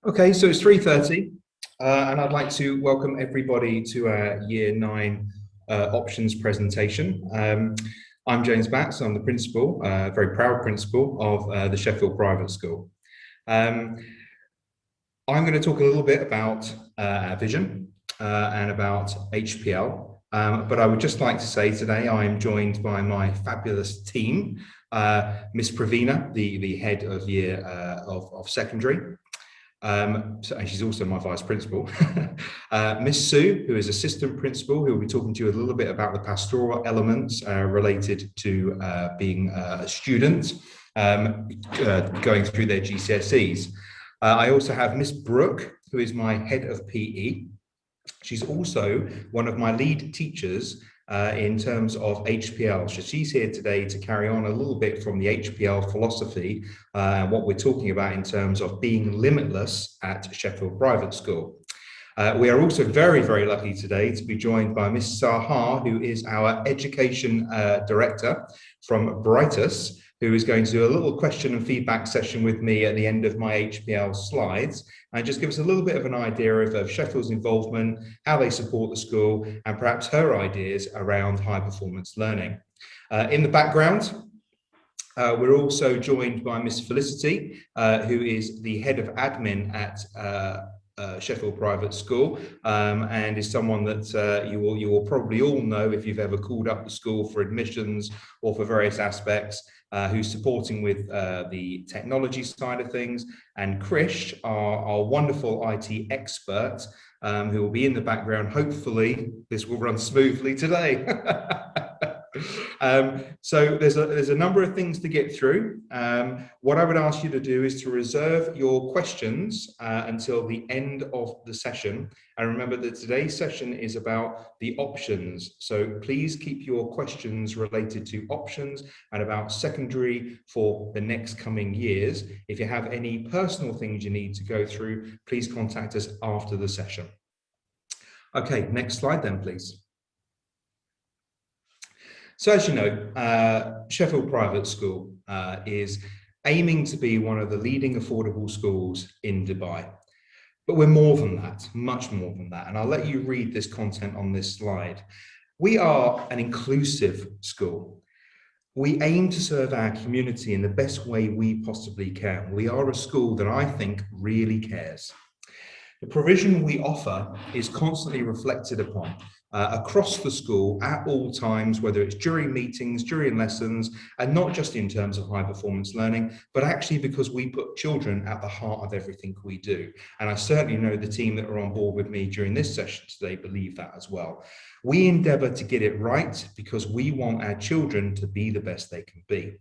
Okay, so it's 3:30, and I'd like to welcome everybody to our Year 9 options presentation. I'm James Batts, I'm the principal, very proud principal of the Sheffield Private School. I'm going to talk a little bit about our vision and about HPL, but I would just like to say today I am joined by my fabulous team, Miss Pravina, the head of year of secondary. And she's also my vice principal. Miss Sue, who is assistant principal, who will be talking to you a little bit about the pastoral elements related to being a student going through their GCSEs. I also have Miss Brooke, who is my head of PE. She's also one of my lead teachers in terms of HPL. So she's here today to carry on a little bit from the HPL philosophy and what we're talking about in terms of being limitless at Sheffield Private School. We are also very, very lucky today to be joined by Miss Sahar, who is our education director from Brightus, who is going to do a little question and feedback session with me at the end of my HPL slides and just give us a little bit of an idea of Sheffield's involvement, how they support the school, and perhaps her ideas around high performance learning. In the background, we're also joined by Miss Felicity, who is the head of admin at Sheffield Private School, and is someone that you will probably all know if you've ever called up the school for admissions or for various aspects, who's supporting with the technology side of things, and Krish, our wonderful IT expert, who will be in the background. Hopefully this will run smoothly today. So there's a number of things to get through. What I would ask you to do is to reserve your questions until the end of the session. And remember that today's session is about the options. So please keep your questions related to options and about secondary for the next coming years. If you have any personal things you need to go through, please contact us after the session. Okay, next slide then, please. So as you know, Sheffield Private School is aiming to be one of the leading affordable schools in Dubai. But we're more than that, much more than that. And I'll let you read this content on this slide. We are an inclusive school. We aim to serve our community in the best way we possibly can. We are a school that I think really cares. The provision we offer is constantly reflected upon across the school at all times, whether it's during meetings, during lessons, and not just in terms of high performance learning, but actually because we put children at the heart of everything we do. And I certainly know the team that are on board with me during this session today believe that as well. We endeavour to get it right because we want our children to be the best they can be.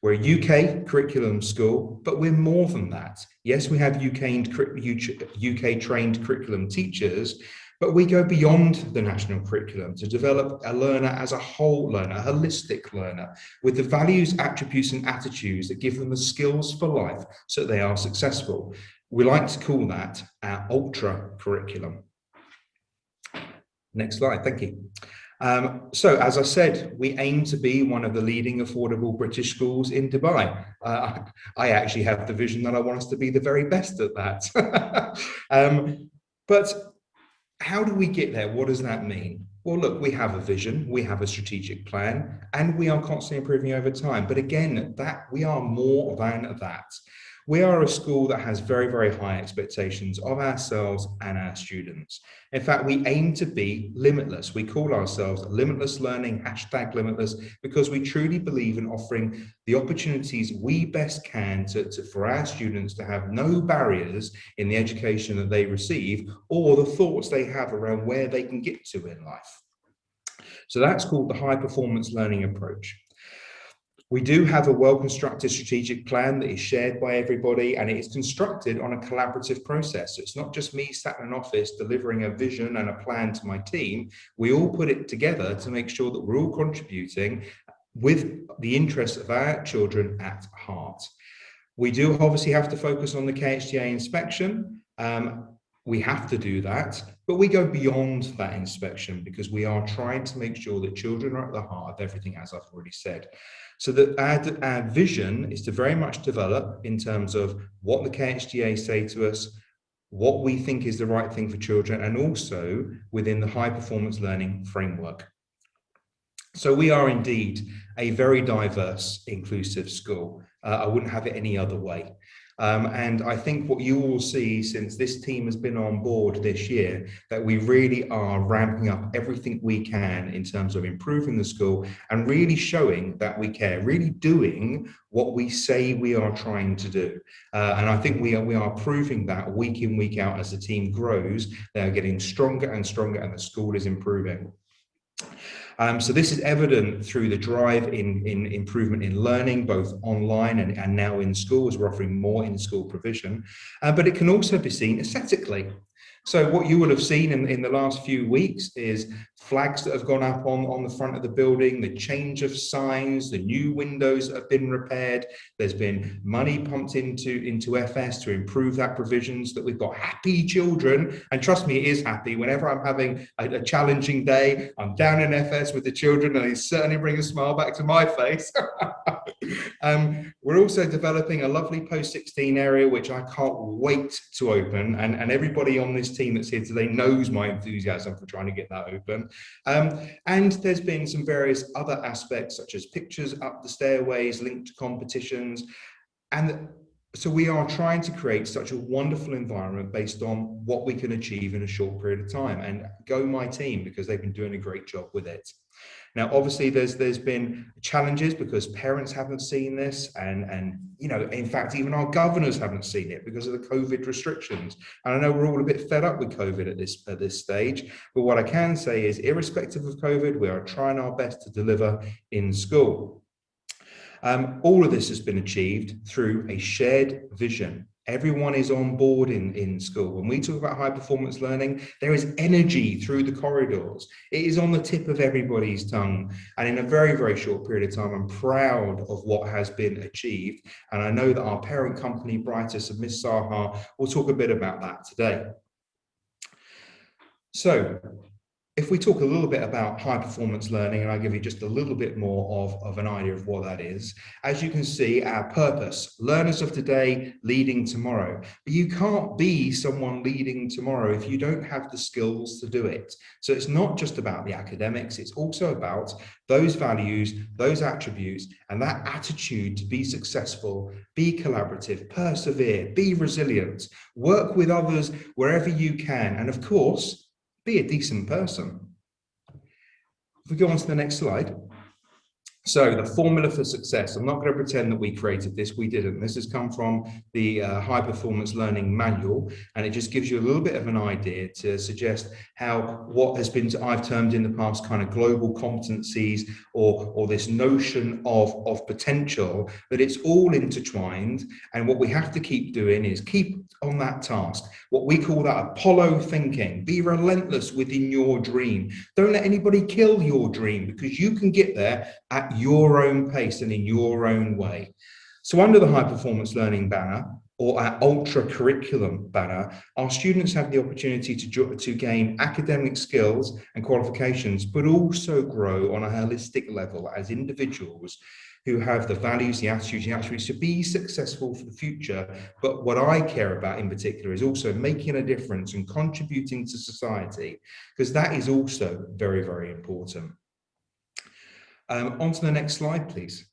We're a UK curriculum school, but we're more than that. Yes, we have UK trained curriculum teachers, but we go beyond the national curriculum to develop a learner as a whole learner, a holistic learner, with the values, attributes, and attitudes that give them the skills for life so that they are successful. We like to call that our ultra curriculum. Next slide, thank you. So, as I said, we aim to be one of the leading affordable British schools in Dubai. I actually have the vision that I want us to be the very best at that. But how do we get there? What does that mean? Well, look, we have a vision, we have a strategic plan, and we are constantly improving over time. But again, that we are more than that. We are a school that has very, very high expectations of ourselves and our students. In fact, we aim to be limitless. We call ourselves Limitless Learning, #Limitless, because we truly believe in offering the opportunities we best can for our students to have no barriers in the education that they receive or the thoughts they have around where they can get to in life. So that's called the high performance learning approach. We do have a well-constructed strategic plan that is shared by everybody, and it is constructed on a collaborative process. So it's not just me sat in an office delivering a vision and a plan to my team. We all put it together to make sure that we're all contributing with the interests of our children at heart. We do obviously have to focus on the KHDA inspection. We have to do that, But we go beyond that inspection because we are trying to make sure that children are at the heart of everything, as I've already said. So that our vision is to very much develop in terms of what the KHDA say to us, what we think is the right thing for children, and also within the high performance learning framework. So we are indeed a very diverse, inclusive school. I wouldn't have it any other way. And I think what you will see since this team has been on board this year, that we really are ramping up everything we can in terms of improving the school and really showing that we care, really doing what we say we are trying to do. And I think we are proving that week in, week out as the team grows. They are getting stronger and stronger and the school is improving. So this is evident through the drive in improvement in learning, both online and now in school, as we're offering more in-school provision, but it can also be seen aesthetically. So what you will have seen in the last few weeks is flags that have gone up on the front of the building, the change of signs, the new windows that have been repaired. There's been money pumped into FS to improve that provision so that we've got happy children. And trust me, it is happy. Whenever I'm having a challenging day, I'm down in FS with the children and they certainly bring a smile back to my face. We're also developing a lovely post-16 area, which I can't wait to open. And everybody on this team that's here today knows my enthusiasm for trying to get that open. And there's been some various other aspects, such as pictures up the stairways linked to competitions. And so we are trying to create such a wonderful environment based on what we can achieve in a short period of time. And go my team, because they've been doing a great job with it. Now, obviously, there's been challenges because parents haven't seen this, and you know, in fact, even our governors haven't seen it because of the COVID restrictions. And I know we're all a bit fed up with COVID at this stage, but what I can say is, irrespective of COVID, we are trying our best to deliver in school. All of this has been achieved through a shared vision. Everyone is on board in school. When we talk about high performance learning, there is energy through the corridors. It is on the tip of everybody's tongue. And in a very, very short period of time, I'm proud of what has been achieved. And I know that our parent company, Brightest, and Miss Saha, will talk a bit about that today. So, if we talk a little bit about high performance learning, and I'll give you just a little bit more of an idea of what that is. As you can see, our purpose, learners of today leading tomorrow. But you can't be someone leading tomorrow if you don't have the skills to do it. So it's not just about the academics, it's also about those values, those attributes, and that attitude to be successful, be collaborative, persevere, be resilient, work with others wherever you can, and of course, be a decent person. If we go on to the next slide. So the formula for success, I'm not going to pretend that we created this, we didn't. This has come from the high performance learning manual, and it just gives you a little bit of an idea to suggest how what has been, I've termed in the past, kind of global competencies or this notion of potential, that it's all intertwined. And what we have to keep doing is keep on that task, what we call that Apollo thinking. Be relentless within your dream. Don't let anybody kill your dream, because you can get there at your own pace and in your own way. So under the high performance learning banner, or our ultra curriculum banner, our students have the opportunity to gain academic skills and qualifications, but also grow on a holistic level as individuals who have the values, the attitudes to be successful for the future. But what I care about in particular is also making a difference and contributing to society, because that is also very, very important. On to the next slide, please.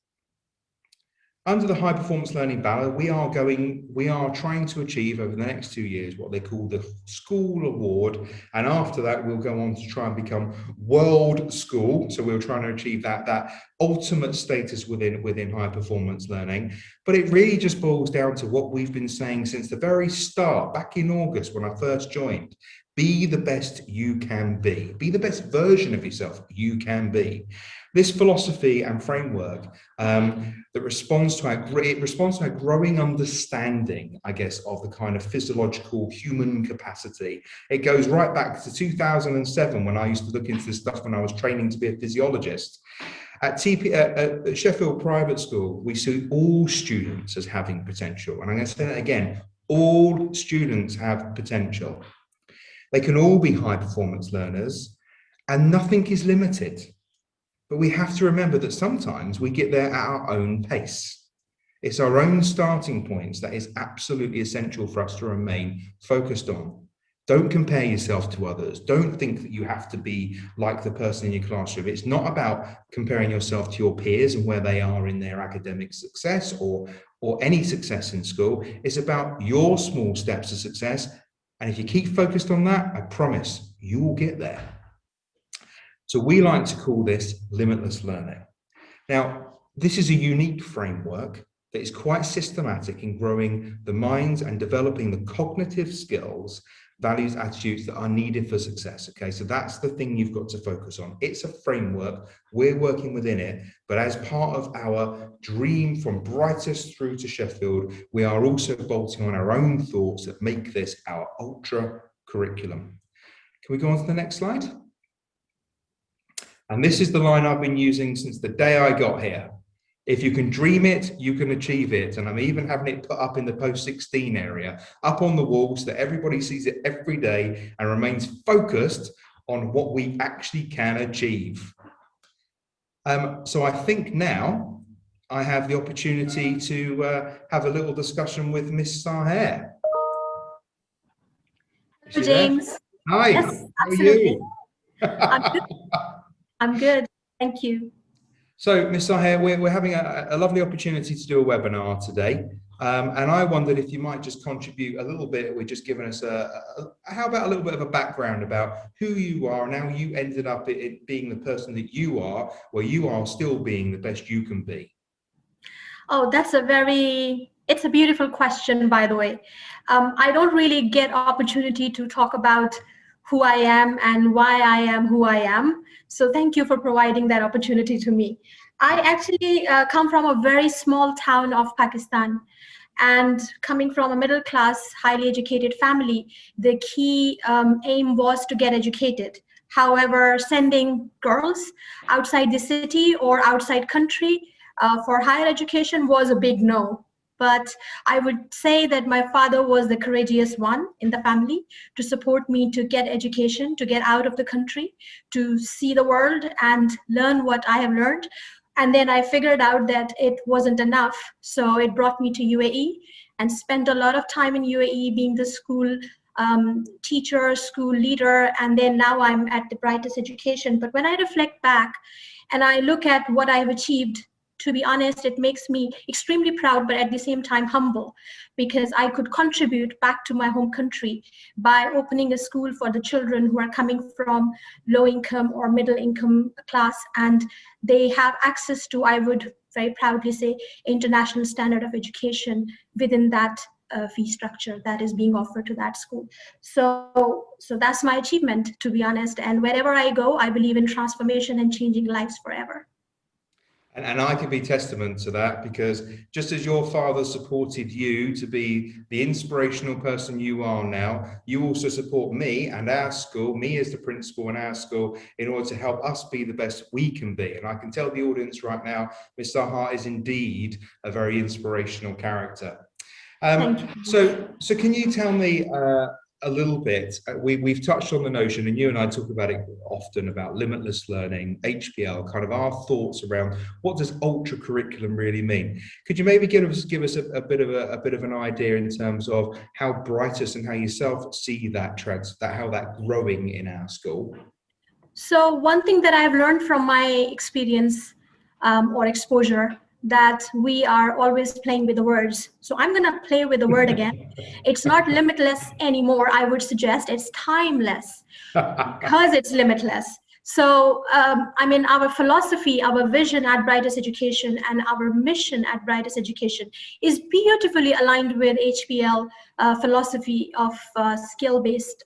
Under the high performance learning banner, we are trying to achieve over the next 2 years what they call the school award. And after that, we'll go on to try and become world school. So we're trying to achieve that ultimate status within high performance learning. But it really just boils down to what we've been saying since the very start, back in August when I first joined. Be the best you can be. Be the best version of yourself you can be. This philosophy and framework that responds to our growing understanding, I guess, of the kind of physiological human capacity. It goes right back to 2007 when I used to look into this stuff when I was training to be a physiologist. At Sheffield Private School, we see all students as having potential. And I'm going to say that again, all students have potential. They can all be high performance learners, and nothing is limited. But we have to remember that sometimes we get there at our own pace. It's our own starting points that is absolutely essential for us to remain focused on. Don't compare yourself to others. Don't think that you have to be like the person in your classroom. It's not about comparing yourself to your peers and where they are in their academic success or any success in school. It's about your small steps to success. And if you keep focused on that, I promise you will get there. So we like to call this limitless learning. Now, this is a unique framework that is quite systematic in growing the minds and developing the cognitive skills, values, attitudes that are needed for success. Okay, so that's the thing you've got to focus on. It's a framework, we're working within it, but as part of our dream from brightest through to Sheffield, we are also bolting on our own thoughts that make this our ultra curriculum. Can we go on to the next slide? And this is the line I've been using since the day I got here. If you can dream it, you can achieve it. And I'm even having it put up in the post-16 area, up on the wall so that everybody sees it every day and remains focused on what we actually can achieve. So I think now I have the opportunity to have a little discussion with Miss Saher. Hello, James. Hi, yes, absolutely. I'm good. I'm good. Thank you. So, Ms. Saher, we're having a lovely opportunity to do a webinar today. And I wondered if you might just contribute a little bit with just giving us how about a little bit of a background about who you are and how you ended up being the person that you are, where you are still being the best you can be. Oh, it's a beautiful question, by the way. I don't really get opportunity to talk about who I am and why I am who I am. So thank you for providing that opportunity to me. I actually come from a very small town of Pakistan. And coming from a middle class, highly educated family, the key aim was to get educated. However, sending girls outside the city or outside country for higher education was a big no. But I would say that my father was the courageous one in the family to support me to get education, to get out of the country, to see the world and learn what I have learned. And then I figured out that it wasn't enough. So it brought me to UAE and spent a lot of time in UAE being the school teacher, school leader, and then now I'm at the brightest education. But when I reflect back and I look at what I've achieved, to be honest, it makes me extremely proud, but at the same time humble, because I could contribute back to my home country by opening a school for the children who are coming from low income or middle income class, and they have access to, I would very proudly say, international standard of education within that fee structure that is being offered to that school. So that's my achievement, to be honest. And wherever I go, I believe in transformation and changing lives forever. And I can be testament to that, because just as your father supported you to be the inspirational person you are now, you also support me and our school, me as the principal and our school, in order to help us be the best we can be. And I can tell the audience right now, Ms. Saher is indeed a very inspirational character. So can you tell me a little bit, we've touched on the notion, and you and I talk about it often, about limitless learning, HPL, kind of our thoughts around what does ultra curriculum really mean? Could you maybe give us a bit of an idea in terms of how Brightest and how yourself see that how that growing in our school? So one thing that I've learned from my experience or exposure, that we are always playing with the words. So I'm going to play with the word again. It's not limitless anymore. I would suggest it's timeless, because it's limitless. So, I mean, our philosophy, our vision at Brightest Education and our mission at Brightest Education is beautifully aligned with HPL philosophy of skill-based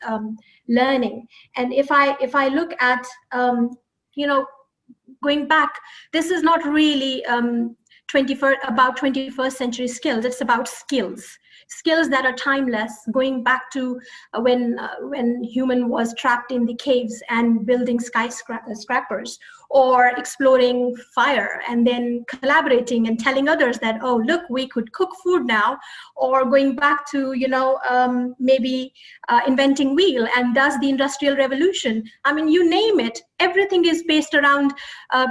learning. And if I look at, going back, this is not really about 21st century skills. It's about skills that are timeless, going back to when human was trapped in the caves and building skyscrapers, or exploring fire and then collaborating and telling others that, oh, look, we could cook food now, or going back to, maybe inventing wheel and does the industrial revolution. I mean, you name it, everything is based around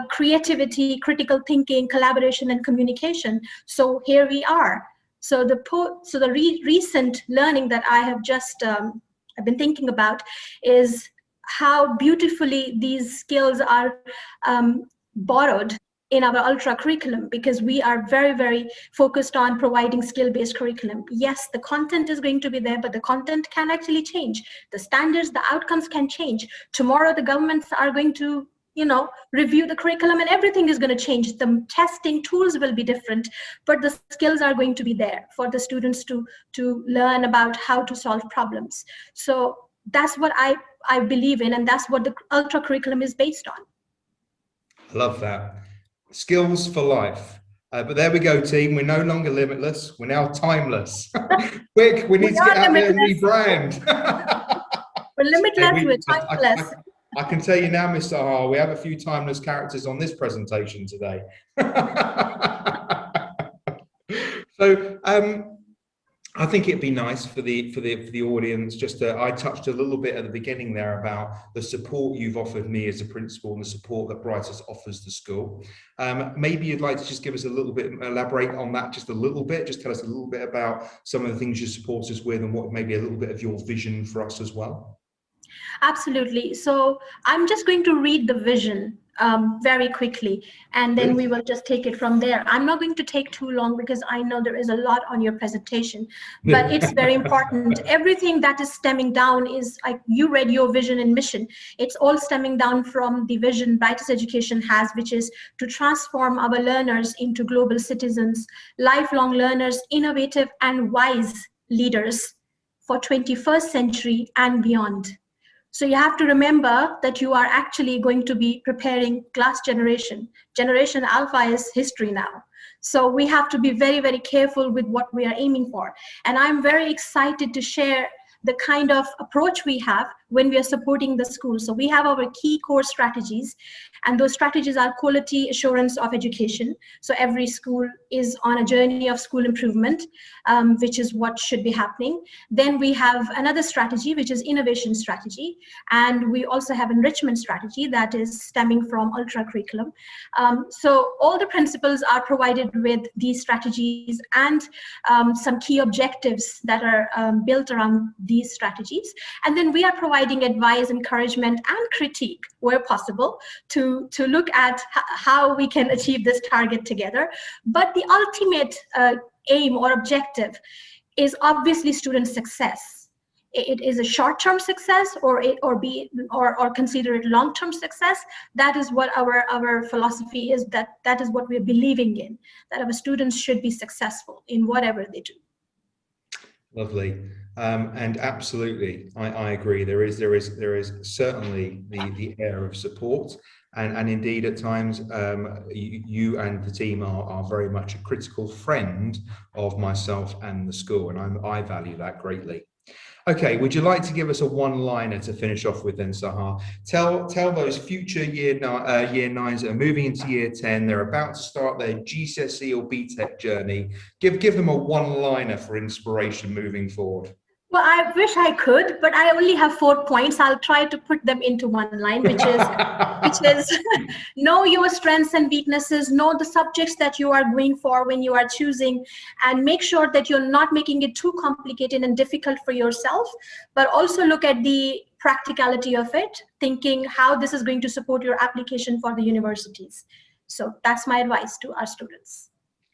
creativity, critical thinking, collaboration, and communication. So here we are. So the recent learning that I have just I've been thinking about is how beautifully these skills are borrowed in our ultra curriculum, because we are very, very focused on providing skill-based curriculum. Yes, the content is going to be there, but the content can actually change. The standards, the outcomes can change. Tomorrow, the governments are going to review the curriculum and everything is going to change. The testing tools will be different, but the skills are going to be there for the students to learn about how to solve problems. So that's what I believe in, and that's what the ultra curriculum is based on. I love that. Skills for life. But there we go, team. We're no longer limitless. We're now timeless. Quick, we need to get out there and rebrand. We're limitless, we're timeless. I can tell you now, Mr. Har, we have a few timeless characters on this presentation today. So I think it'd be nice for the audience just to, I touched a little bit at the beginning there about the support you've offered me as a principal and the support that Brightest offers the school. Maybe you'd like to just give us a little bit, elaborate on that just a little bit, just tell us a little bit about some of the things you support us with and what maybe a little bit of your vision for us as well. Absolutely. So I'm just going to read the vision very quickly, and then we will just take it from there. I'm not going to take too long because I know there is a lot on your presentation, but it's very important. Everything that is stemming down is, like you read your vision and mission. It's all stemming down from the vision Brightest Education has, which is to transform our learners into global citizens, lifelong learners, innovative and wise leaders for 21st century and beyond. So you have to remember that you are actually going to be preparing class generation. Generation Alpha is history now. So we have to be very, very careful with what we are aiming for. And I'm very excited to share the kind of approach we have when we are supporting the school. So we have our key core strategies, and those strategies are quality assurance of education. So every school is on a journey of school improvement, which is what should be happening. Then we have another strategy, which is innovation strategy. And we also have enrichment strategy that is stemming from ultra curriculum. So all the principals are provided with these strategies and some key objectives that are built around these strategies. And then we are providing advice, encouragement, and critique where possible to look at how we can achieve this target together. But the ultimate aim or objective is obviously student success. It is a short-term success or consider it long-term success. That is what our philosophy is, that is what we're believing in, that our students should be successful in whatever they do. Lovely. And absolutely, I agree. There is certainly the air of support, and indeed at times you and the team are very much a critical friend of myself and the school, and I value that greatly. Okay, would you like to give us a one-liner to finish off with then, Sahar? Tell those future year nines that are moving into year 10, they're about to start their GCSE or BTEC journey. Give them a one-liner for inspiration moving forward. Well, I wish I could, but I only have 4 points. I'll try to put them into one line, which is know your strengths and weaknesses, know the subjects that you are going for when you are choosing, and make sure that you're not making it too complicated and difficult for yourself, but also look at the practicality of it, thinking how this is going to support your application for the universities. So that's my advice to our students.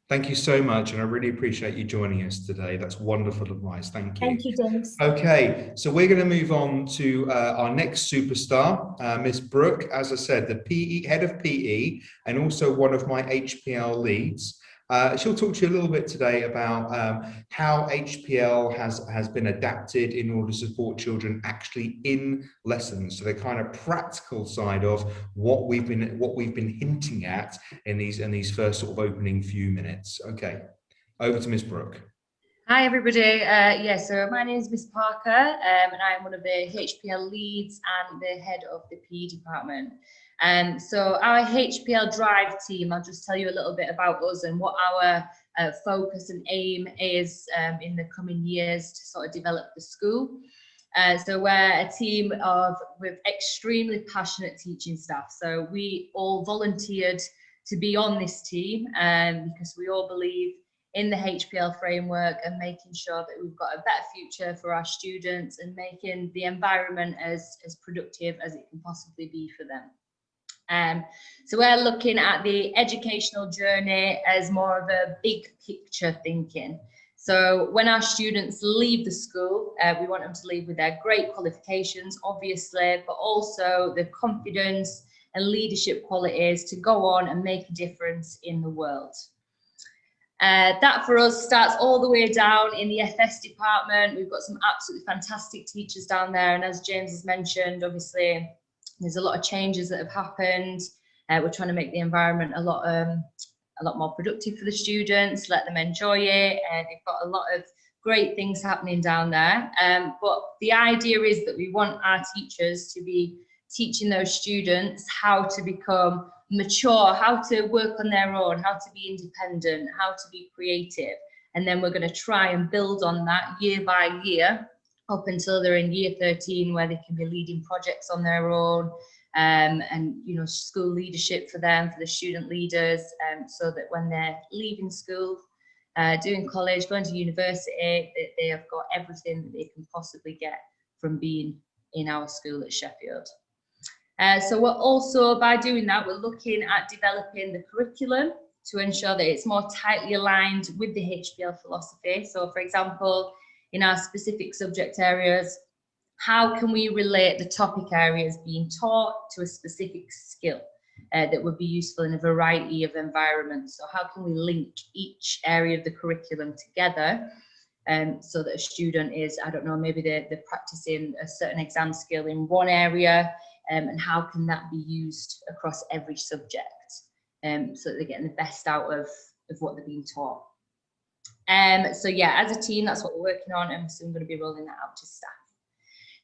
Thank you so much, and I really appreciate you joining us today. That's wonderful advice. Thank you. Thank you, James. Okay, so we're going to move on to our next superstar, Miss Brooke. As I said, the head of PE and also one of my HPL leads. She'll talk to you a little bit today about how HPL has been adapted in order to support children actually in lessons. So the kind of practical side of what we've been hinting at in these first sort of opening few minutes. Okay, over to Miss Brooke. Hi everybody. So my name is Miss Parker, and I'm one of the HPL leads and the head of the PE department. So our HPL Drive team, I'll just tell you a little bit about us and what our focus and aim is in the coming years to sort of develop the school. So we're a team with extremely passionate teaching staff. So we all volunteered to be on this team because we all believe in the HPL framework and making sure that we've got a better future for our students and making the environment as productive as it can possibly be for them. So we're looking at the educational journey as more of a big picture thinking. So when our students leave the school, we want them to leave with their great qualifications, obviously, but also the confidence and leadership qualities to go on and make a difference in the world. That for us starts all the way down in the FS department. We've got some absolutely fantastic teachers down there, and as James has mentioned, obviously there's a lot of changes that have happened. We're trying to make the environment a lot more productive for the students, let them enjoy it. They've got a lot of great things happening down there. But the idea is that we want our teachers to be teaching those students how to become mature, how to work on their own, how to be independent, how to be creative. And then we're going to try and build on that year by year up until they're in year 13, where they can be leading projects on their own, and school leadership for them, for the student leaders, so that when they're leaving school, doing college, going to university, they have got everything that they can possibly get from being in our school at Sheffield. So we're also, by doing that, we're looking at developing the curriculum to ensure that it's more tightly aligned with the HPL philosophy. So for example, in our specific subject areas, how can we relate the topic areas being taught to a specific skill that would be useful in a variety of environments? So how can we link each area of the curriculum together so that a student is, I don't know, maybe they're practicing a certain exam skill in one area, and how can that be used across every subject so that they're getting the best out of what they're being taught. So yeah, as a team, that's what we're working on, and we're soon going to be rolling that out to staff.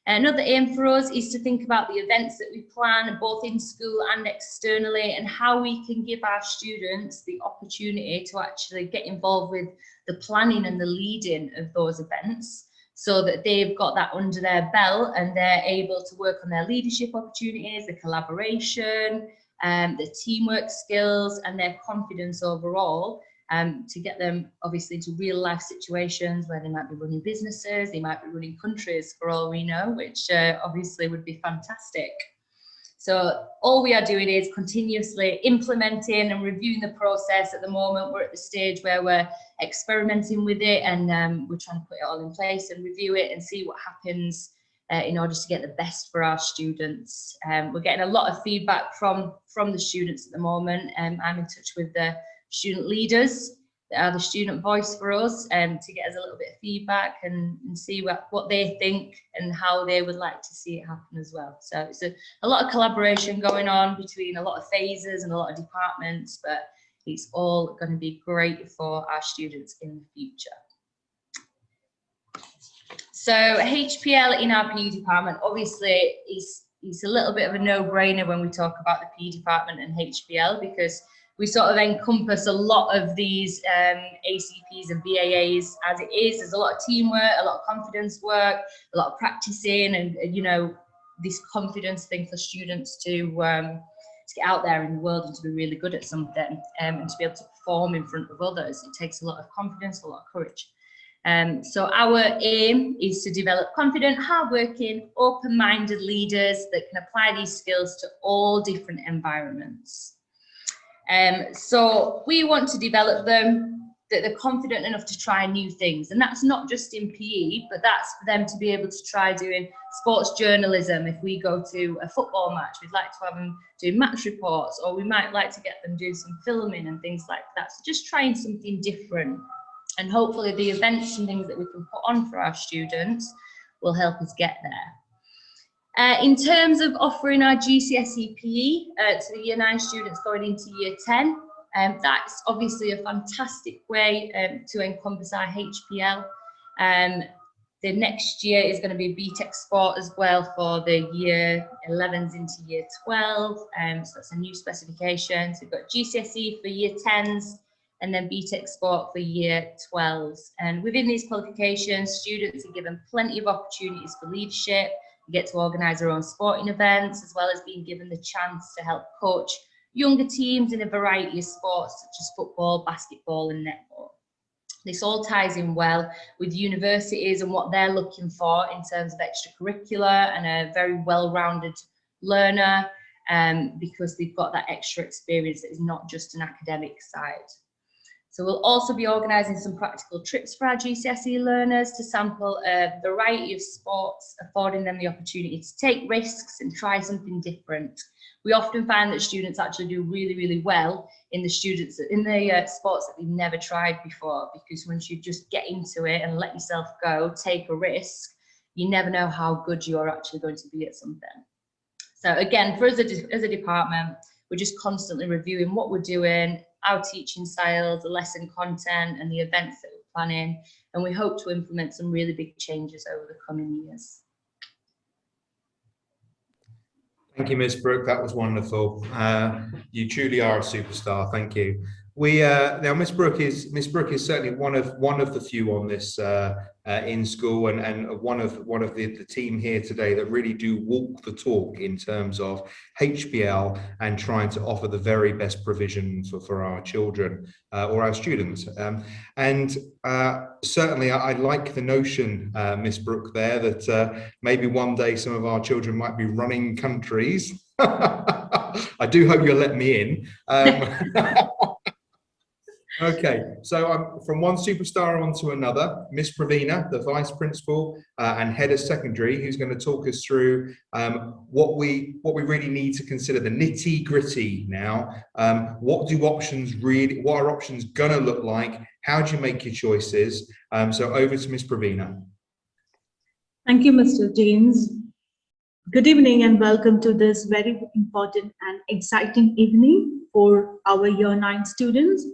Another aim for us is to think about the events that we plan, both in school and externally, and how we can give our students the opportunity to actually get involved with the planning and the leading of those events, so that they've got that under their belt and they're able to work on their leadership opportunities, the collaboration, the teamwork skills, and their confidence overall, to get them obviously into real life situations where they might be running businesses, they might be running countries for all we know, which obviously would be fantastic. So all we are doing is continuously implementing and reviewing the process. At the moment, we're at the stage where we're experimenting with it, and we're trying to put it all in place and review it and see what happens in order to get the best for our students. We're getting a lot of feedback from the students at the moment. I'm in touch with the student leaders that are the student voice for us, to get us a little bit of feedback and see what they think and how they would like to see it happen as well. So it's a lot of collaboration going on between a lot of phases and a lot of departments, but it's all going to be great for our students in the future. So HPL in our PE department obviously is a little bit of a no-brainer when we talk about the PE department and HPL, because we sort of encompass a lot of these ACPs and BAAs as it is. There's a lot of teamwork, a lot of confidence work, a lot of practicing, and this confidence thing for students to get out there in the world and to be really good at something, and to be able to perform in front of others. It takes a lot of confidence, a lot of courage. So our aim is to develop confident, hardworking, open-minded leaders that can apply these skills to all different environments. So we want to develop them that they're confident enough to try new things, and that's not just in PE, but that's for them to be able to try doing sports journalism. If we go to a football match, we'd like to have them do match reports, or we might like to get them do some filming and things like that. So just trying something different, and hopefully the events and things that we can put on for our students will help us get there. In terms of offering our GCSE PE to the Year 9 students going into Year 10, that's obviously a fantastic way to encompass our HPL. The next year is going to be BTEC Sport as well for the year 11s into year 12. So that's a new specification. So we've got GCSE for year 10s and then BTEC Sport for year 12s. And within these qualifications, students are given plenty of opportunities for leadership. They get to organise their own sporting events, as well as being given the chance to help coach younger teams in a variety of sports such as football, basketball and netball. This all ties in well with universities and what they're looking for in terms of extracurricular and a very well-rounded learner, because they've got that extra experience that is not just an academic side. So we'll also be organising some practical trips for our GCSE learners to sample a variety of sports, affording them the opportunity to take risks and try something different. We often find that students actually do really, really well in the sports that they've never tried before, because once you just get into it and let yourself go, take a risk, you never know how good you're actually going to be at something. So again, for us as a department, we're just constantly reviewing what we're doing, our teaching styles, the lesson content and the events that we're planning, and we hope to implement some really big changes over the coming years. Thank you, Ms. Brooke. That was wonderful. You truly are a superstar. Thank you. Now Ms. Brooke is certainly one of the few on this in school, and one of the team here today that really do walk the talk in terms of HPL and trying to offer the very best provision for our children or our students. Certainly I like the notion, Ms. Brooke, there that maybe one day some of our children might be running countries. I do hope you'll let me in. Okay, so from one superstar on to another, Miss Pravina, the Vice Principal and Head of Secondary, who's going to talk us through what we really need to consider, the nitty gritty now. What are options going to look like? How do you make your choices? So over to Miss Pravina. Thank you, Mr. James. Good evening and welcome to this very important and exciting evening for our Year 9 students.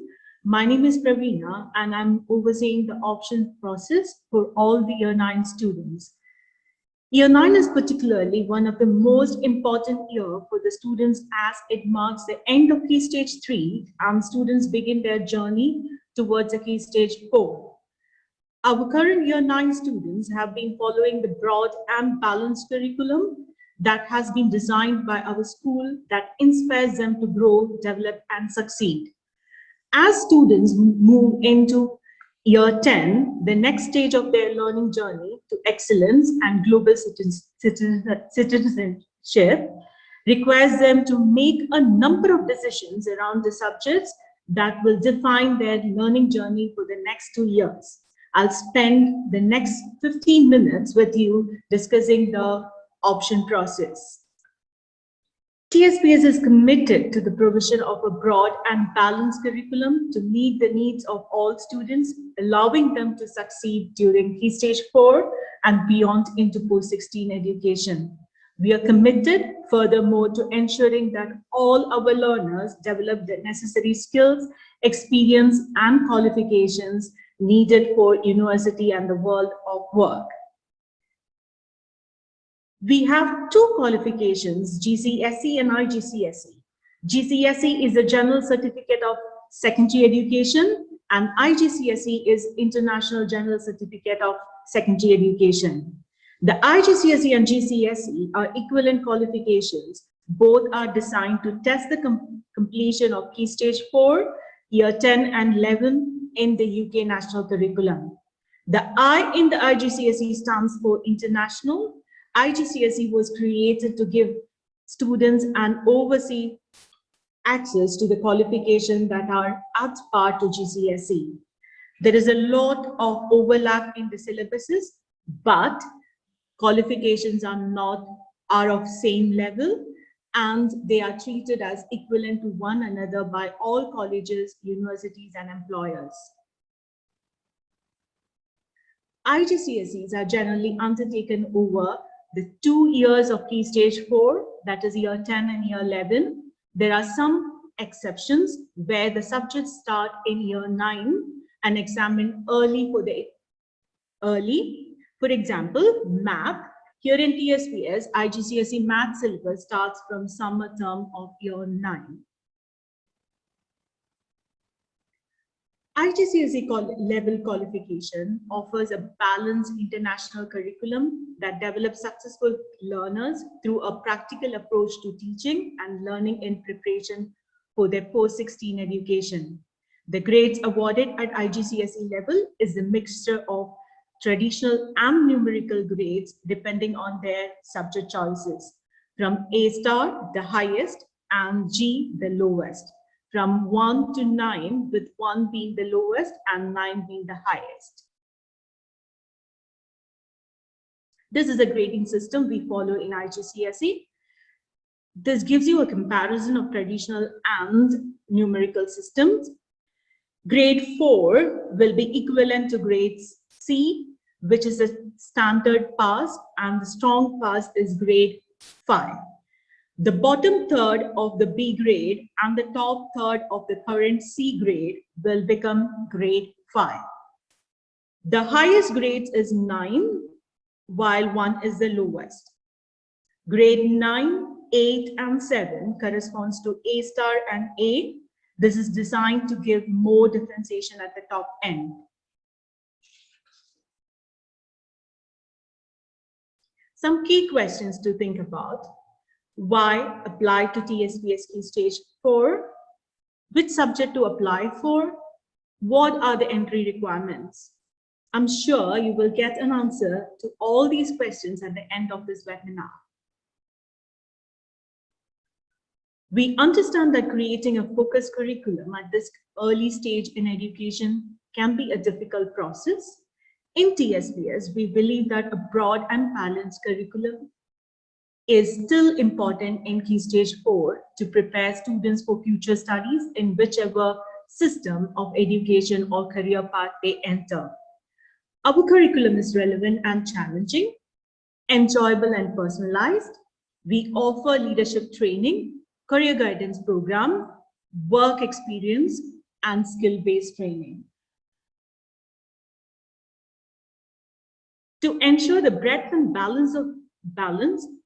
My name is Pravina and I'm overseeing the option process for all the Year 9 students. Year 9 is particularly one of the most important year for the students as it marks the end of Key Stage 3 and students begin their journey towards a Key Stage 4. Our current Year 9 students have been following the broad and balanced curriculum that has been designed by our school that inspires them to grow, develop and succeed. As students move into Year 10, the next stage of their learning journey to excellence and global citizenship requires them to make a number of decisions around the subjects that will define their learning journey for the next 2 years. I'll spend the next 15 minutes with you discussing the option process. TSPS is committed to the provision of a broad and balanced curriculum to meet the needs of all students, allowing them to succeed during Key Stage 4 and beyond into post-16 education. We are committed, furthermore, to ensuring that all our learners develop the necessary skills, experience, and qualifications needed for university and the world of work. We have 2 qualifications, GCSE and IGCSE. GCSE is a General Certificate of Secondary Education and IGCSE is International General Certificate of Secondary Education. The IGCSE and GCSE are equivalent qualifications. Both are designed to test the completion of Key Stage 4, Year 10 and 11 in the UK National Curriculum. The I in the IGCSE stands for International. IGCSE was created to give students an overseas access to the qualifications that are at par to GCSE. There is a lot of overlap in the syllabuses, but qualifications are of same level and they are treated as equivalent to one another by all colleges, universities and employers. IGCSEs are generally undertaken over the 2 years of Key Stage 4, that is Year 10 and Year 11. There are some exceptions where the subjects start in Year 9 and examined early For example, math. Here in TSPS, IGCSE math syllabus starts from summer term of year 9. IGCSE level qualification offers a balanced international curriculum that develops successful learners through a practical approach to teaching and learning in preparation for their post-16 education. The grades awarded at IGCSE level is a mixture of traditional and numerical grades depending on their subject choices, from A star, the highest, and G, the lowest, from 1 to 9, with 1 being the lowest and 9 being the highest. This is a grading system we follow in IGCSE. This gives you a comparison of traditional and numerical systems. Grade 4 will be equivalent to grade C, which is a standard pass, and the strong pass is grade 5. The bottom third of the B grade and the top third of the current C grade will become grade 5. The highest grades is 9, while 1 is the lowest. Grade 9, 8, and 7 corresponds to A star and A. This is designed to give more differentiation at the top end. Some key questions to think about. Why apply to TSPS Key Stage 4? Which subject to apply for? What are the entry requirements? I'm sure you will get an answer to all these questions at the end of this webinar. We understand that creating a focused curriculum at this early stage in education can be a difficult process. In TSPS, we believe that a broad and balanced curriculum is still important in Key Stage 4 to prepare students for future studies in whichever system of education or career path they enter. Our curriculum is relevant and challenging, enjoyable and personalized. We offer leadership training, career guidance program, work experience, and skill-based training. To ensure the breadth and balance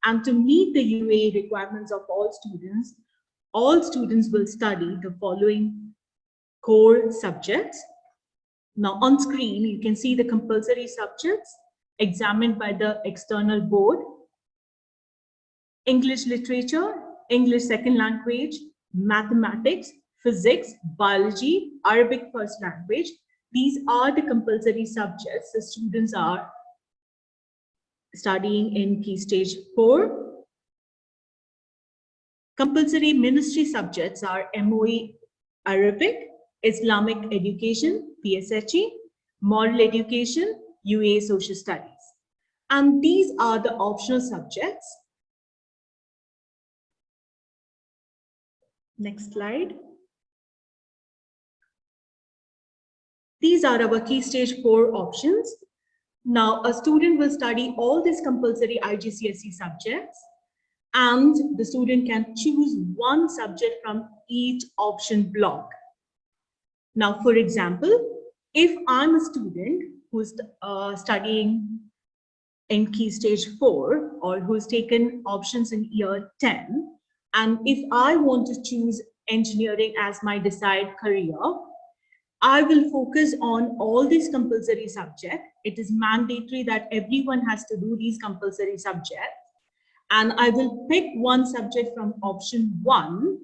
and to meet the UAE requirements of all students will study the following core subjects. Now on screen, you can see the compulsory subjects examined by the external board: English literature, English second language, mathematics, physics, biology, Arabic first language. These are the compulsory subjects the students are studying in Key Stage 4. Compulsory ministry subjects are MOE Arabic, Islamic education, PSHE, moral education, UAE social studies. And these are the optional subjects. Next slide. These are our Key Stage 4 options. Now, a student will study all these compulsory IGCSE subjects, and the student can choose one subject from each option block. Now, for example, if I'm a student who's studying in Key Stage 4 or who's taken options in year 10, and if I want to choose engineering as my desired career, I will focus on all these compulsory subjects. It is mandatory that everyone has to do these compulsory subjects. And I will pick one subject from option 1.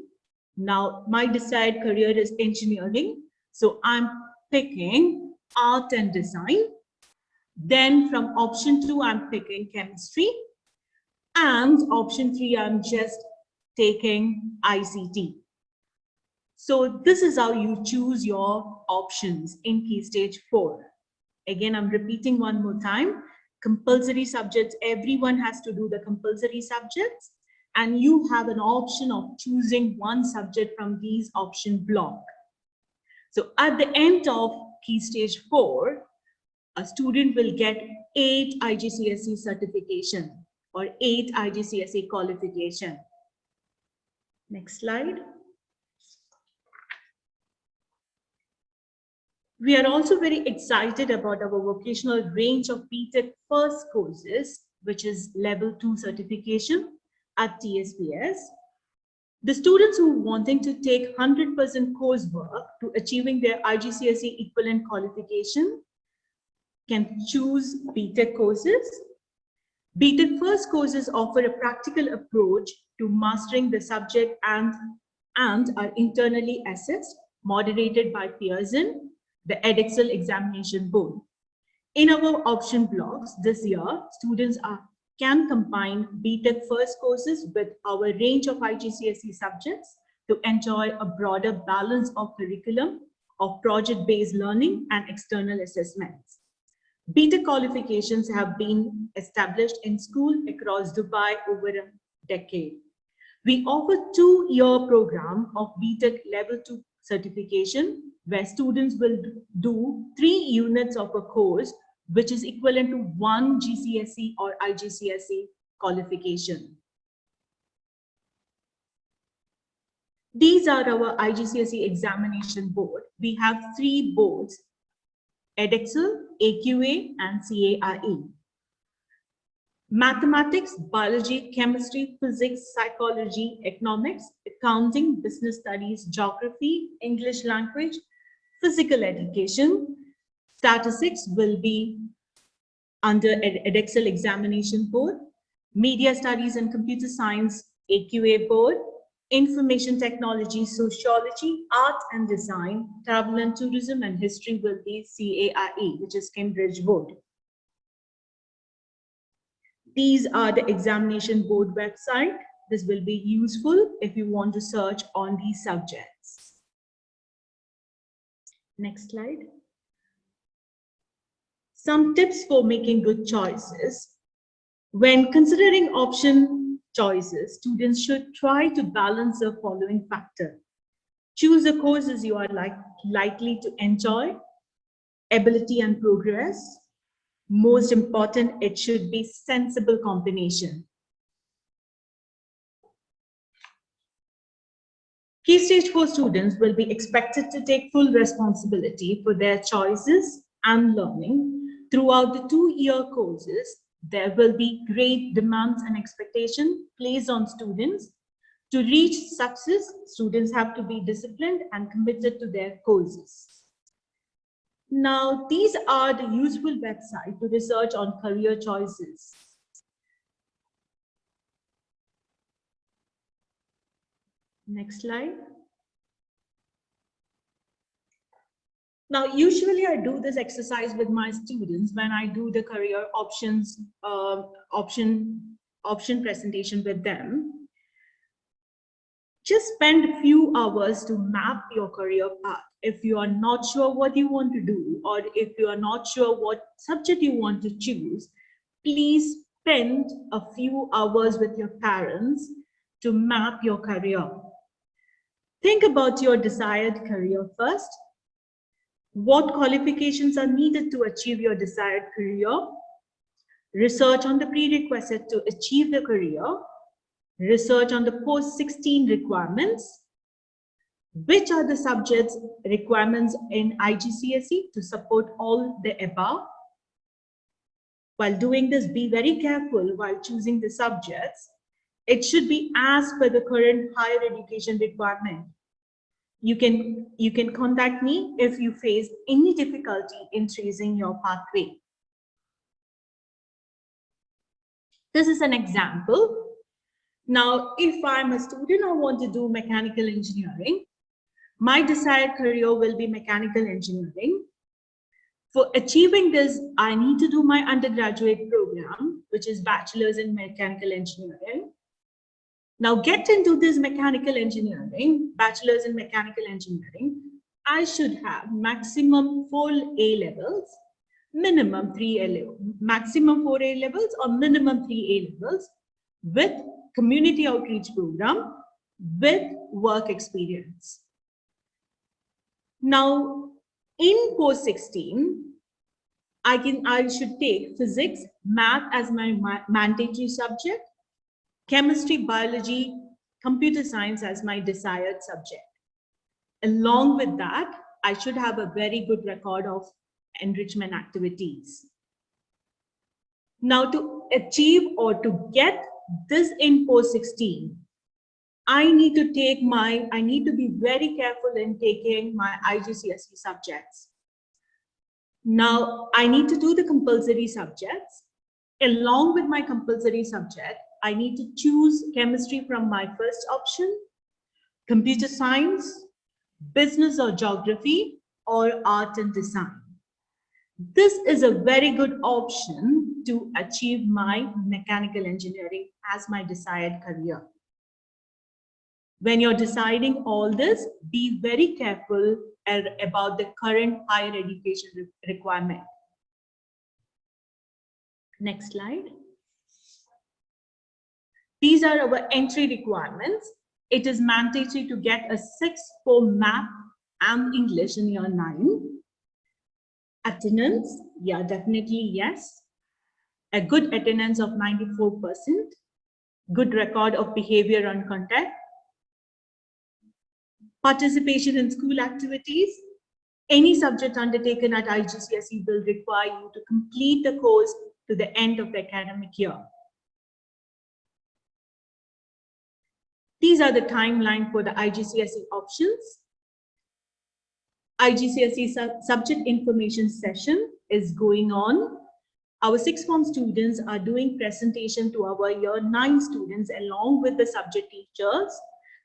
Now, my desired career is engineering. So I'm picking art and design. Then from option 2, I'm picking chemistry. And option 3, I'm just taking ICT. So this is how you choose your options in Key Stage 4. Again, I'm repeating one more time. Compulsory subjects, everyone has to do the compulsory subjects, and you have an option of choosing one subject from these option block. So at the end of Key Stage 4, a student will get 8 IGCSE certification or 8 IGCSE qualification. Next slide. We are also very excited about our vocational range of BTech first courses, which is level 2 certification at TSPS. The students who are wanting to take 100% coursework to achieving their IGCSE equivalent qualification can choose BTech courses. BTech first courses offer a practical approach to mastering the subject and are internally assessed, moderated by Pearson, the Edexcel examination board. In our option blocks this year, students can combine BTech first courses with our range of IGCSE subjects to enjoy a broader balance of curriculum, of project-based learning and external assessments. BTech qualifications have been established in schools across Dubai over a decade. We offer 2-year program of BTech level 2 certification, where students will do 3 units of a course, which is equivalent to 1 GCSE or IGCSE qualification. These are our IGCSE examination board. We have 3 boards: Edexcel, AQA, and CAIE. Mathematics, biology, chemistry, physics, psychology, economics, accounting, business studies, geography, English language, physical education, statistics will be under Edexcel examination board, media studies and computer science, AQA board, information technology, sociology, art and design, travel and tourism, and history will be CAIE, which is Cambridge board. These are the examination board website. This will be useful if you want to search on these subjects. Next slide. Some tips for making good choices. When considering option choices, students should try to balance the following factor. Choose the courses you are likely to enjoy, ability and progress. Most important, it should be sensible combination. Key stage 4 students will be expected to take full responsibility for their choices and learning. Throughout the 2-year courses, there will be great demands and expectations placed on students. To reach success, students have to be disciplined and committed to their courses. Now, these are the useful websites to research on career choices. Next slide. Now, usually I do this exercise with my students when I do the career options option presentation with them. Just spend a few hours to map your career path. If you are not sure what you want to do, or if you are not sure what subject you want to choose, please spend a few hours with your parents to map your career. Think about your desired career first. What qualifications are needed to achieve your desired career? Research on the prerequisite to achieve the career. Research on the post-16 requirements. Which are the subjects requirements in IGCSE to support all the above? While doing this, be very careful while choosing the subjects. It should be as per the current higher education requirement. You can contact me if you face any difficulty in choosing your pathway. This is an example. Now, if I'm a student who want to do mechanical engineering, my desired career will be mechanical engineering. For achieving this, I need to do my undergraduate program, which is bachelor's in mechanical engineering. Now, get into this mechanical engineering, bachelor's in mechanical engineering, I should have maximum 4 A levels, minimum 3 A levels, maximum 4 A levels or minimum 3 A levels with community outreach program with work experience. Now, in post-16, I should take physics, math as my mandatory subject, chemistry, biology, computer science as my desired subject. Along with that, I should have a very good record of enrichment activities. Now, to achieve or to get this in post 16, I need to be very careful in taking my IGCSE subjects. Now, I need to do the compulsory subjects. Along with my compulsory subject, I need to choose chemistry from my first option, computer science, business or geography, or art and design. This is a very good option to achieve my mechanical engineering as my desired career. When you're deciding all this, be very careful about the current higher education requirement. Next slide. These are our entry requirements. It is mandatory to get a 6 for math and English in year 9. Attendance, yeah, definitely yes. A good attendance of 94%. Good record of behavior and conduct. Participation in school activities. Any subject undertaken at IGCSE will require you to complete the course to the end of the academic year. These are the timeline for the IGCSE options. IGCSE subject information session is going on. Our 6th form students are doing presentation to our year 9 students along with the subject teachers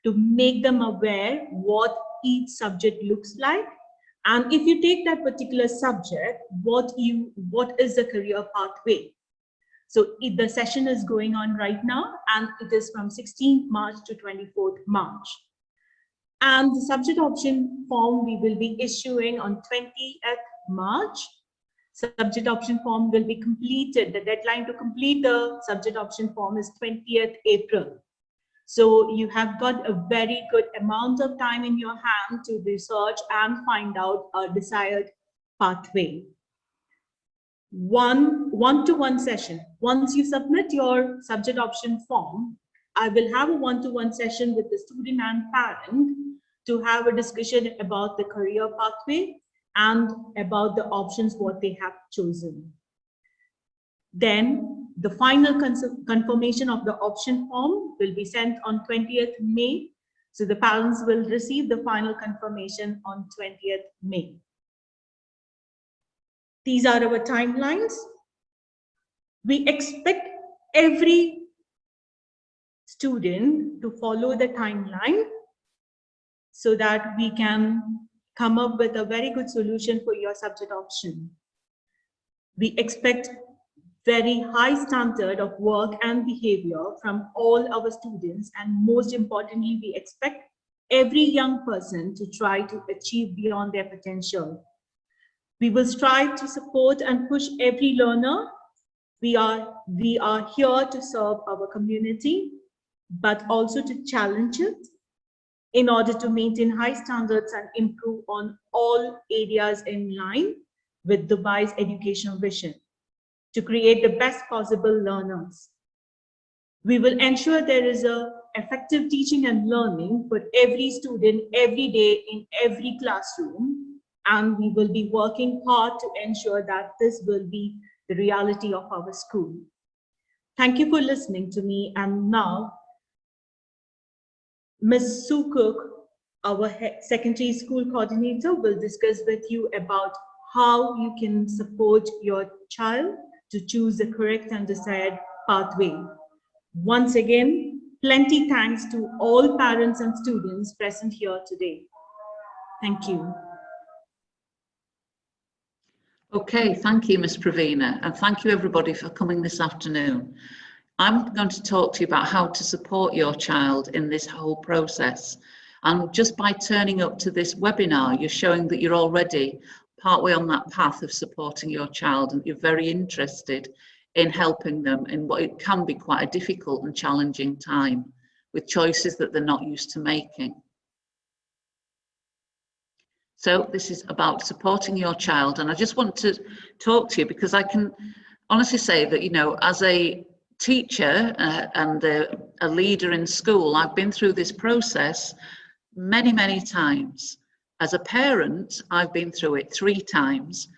to make them aware what each subject looks like. And if you take that particular subject, what is the career pathway? So the session is going on right now, and it is from 16th March to 24th March. And the subject option form we will be issuing on 20th March. Subject option form will be completed. The deadline to complete the subject option form is 20th April. So you have got a very good amount of time in your hand to research and find out a desired pathway. One-to-one session. Once you submit your subject option form, I will have a one-to-one session with the student and parent to have a discussion about the career pathway and about the options what they have chosen. Then the final confirmation of the option form will be sent on 20th May. So the parents will receive the final confirmation on 20th May. These are our timelines. We expect every student to follow the timeline so that we can come up with a very good solution for your subject option. We expect very high standard of work and behavior from all our students, and most importantly, we expect every young person to try to achieve beyond their potential. We will strive to support and push every learner. We are here to serve our community, but also to challenge it in order to maintain high standards and improve on all areas in line with Dubai's education vision to create the best possible learners. We will ensure there is an effective teaching and learning for every student every day in every classroom, and we will be working hard to ensure that this will be the reality of our school. Thank you for listening to me, and now Ms. Sue Cook, our secondary school coordinator, will discuss with you about how you can support your child to choose the correct and desired pathway. Once again, plenty thanks to all parents and students present here today. Thank you. Okay, thank you, Ms. Pravina, and thank you everybody for coming this afternoon. I'm going to talk to you about how to support your child in this whole process. And just by turning up to this webinar, you're showing that you're already partway on that path of supporting your child, and you're very interested in helping them in what it can be quite a difficult and challenging time with choices that they're not used to making. So this is about supporting your child, and I just want to talk to you because I can honestly say that, you know, as a teacher and a leader in school, I've been through this process many times, As a parent, I've been through it 3 times.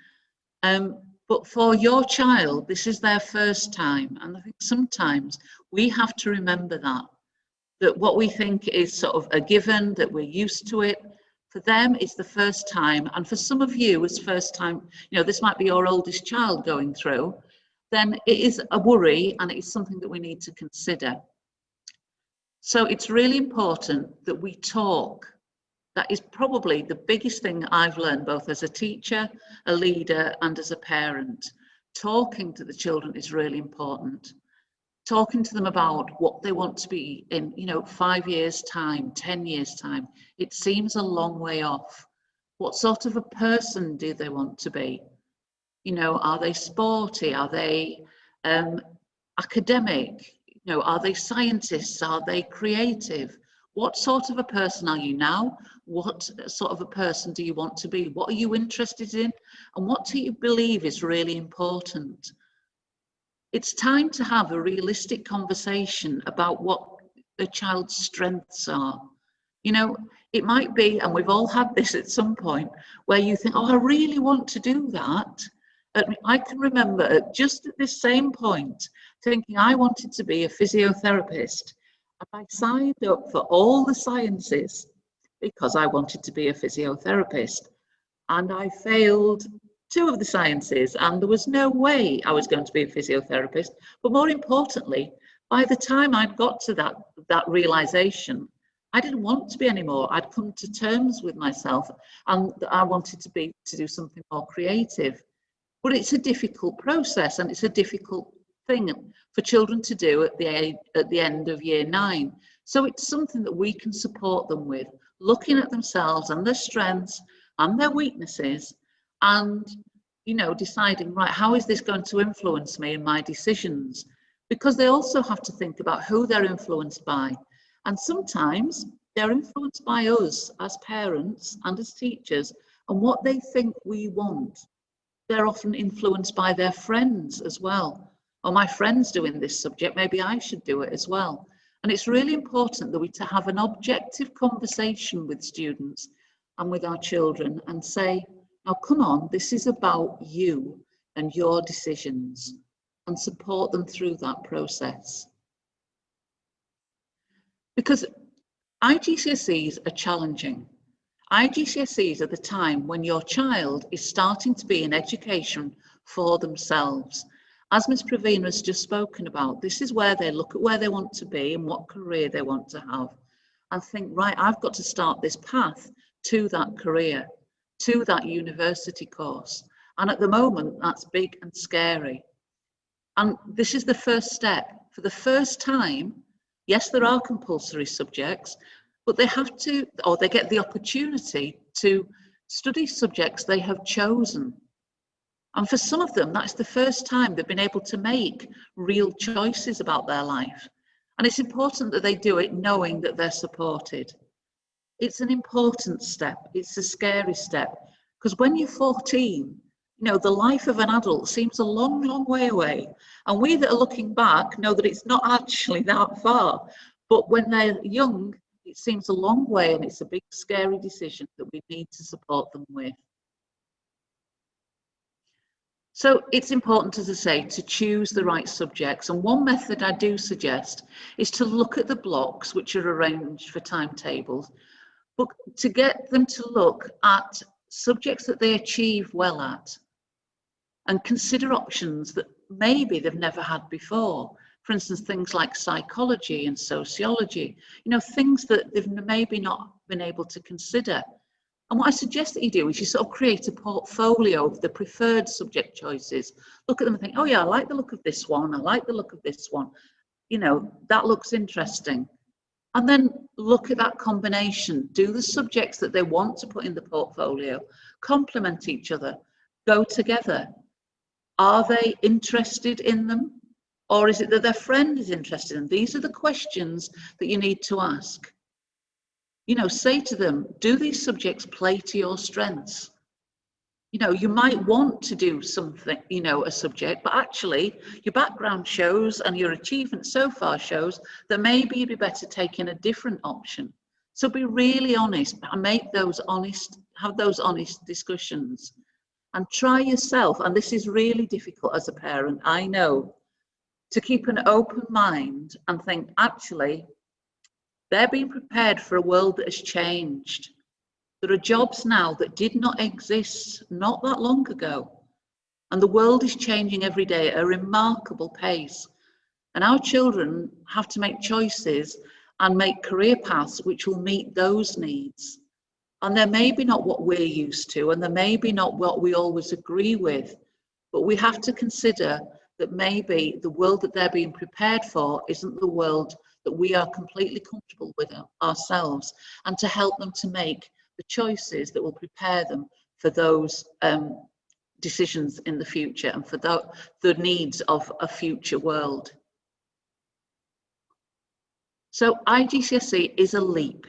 But for your child, this is their first time. And I think sometimes we have to remember that what we think is sort of a given, that we're used to it, for them it's the first time. And for some of you, it's first time, you know, this might be your oldest child going through, then it is a worry and it is something that we need to consider. So it's really important that we talk. That is probably the biggest thing I've learned, both as a teacher, a leader, and as a parent. Talking to the children is really important. Talking to them about what they want to be in, 5 years' time, 10 years' time. It seems a long way off. What sort of a person do they want to be? Are they sporty? Are they academic? Are they scientists? Are they creative? What sort of a person are you now? What sort of a person do you want to be? What are you interested in? And what do you believe is really important? It's time to have a realistic conversation about what the child's strengths are. It might be, and we've all had this at some point, where you think, oh, I really want to do that. I can remember just at this same point thinking I wanted to be a physiotherapist. I signed up for all the sciences because I wanted to be a physiotherapist, and I failed 2 of the sciences, and there was no way I was going to be a physiotherapist. But more importantly, by the time I'd got to that realization, I didn't want to be anymore. I'd come to terms with myself, and I wanted to do something more creative. But it's a difficult process, and it's a difficult thing for children to do at the end of year 9. So it's something that we can support them with, looking at themselves and their strengths and their weaknesses, and deciding, right, how is this going to influence me in my decisions? Because they also have to think about who they're influenced by, and sometimes they're influenced by us as parents and as teachers and what they think we want. They're often influenced by their friends as well. Oh, my friend's doing this subject, maybe I should do it as well. And it's really important that we to have an objective conversation with students and with our children and say, now come on, this is about you and your decisions, and support them through that process. Because IGCSEs are challenging. IGCSEs are the time when your child is starting to be in education for themselves. As Ms. Pravina has just spoken about, this is where they look at where they want to be and what career they want to have, and think, right, I've got to start this path to that career, to that university course. And at the moment, that's big and scary. And this is the first step. For the first time, yes, there are compulsory subjects, but they have to, or they get the opportunity to study subjects they have chosen. And for some of them, that's the first time they've been able to make real choices about their life. And it's important that they do it knowing that they're supported. It's an important step. It's a scary step, because when you're 14, the life of an adult seems a long, long way away. And we that are looking back know that it's not actually that far. But when they're young, it seems a long way, and it's a big, scary decision that we need to support them with. So it's important, as I say, to choose the right subjects. And one method I do suggest is to look at the blocks which are arranged for timetables, but to get them to look at subjects that they achieve well at and consider options that maybe they've never had before. For instance, things like psychology and sociology, things that they've maybe not been able to consider. And what I suggest that you do is you sort of create a portfolio of the preferred subject choices. Look at them and think, oh yeah, I like the look of this one. I like the look of this one. That looks interesting. And then look at that combination. Do the subjects that they want to put in the portfolio complement each other, go together? Are they interested in them? Or is it that their friend is interested in them? These are the questions that you need to ask. Say to them, do these subjects play to your strengths? You might want to do something, a subject, but actually your background shows and your achievement so far shows that maybe you'd be better taking a different option. So be really honest and make those honest, have those honest discussions and try yourself, and this is really difficult as a parent, I know, to keep an open mind and think, actually, they're being prepared for a world that has changed. There are jobs now that did not exist not that long ago. And the world is changing every day at a remarkable pace. And our children have to make choices and make career paths which will meet those needs. And they're maybe not what we're used to, and they're maybe not what we always agree with, but we have to consider that maybe the world that they're being prepared for isn't the world that we are completely comfortable with ourselves, and to help them to make the choices that will prepare them for those decisions in the future and for the needs of a future world. So IGCSE is a leap.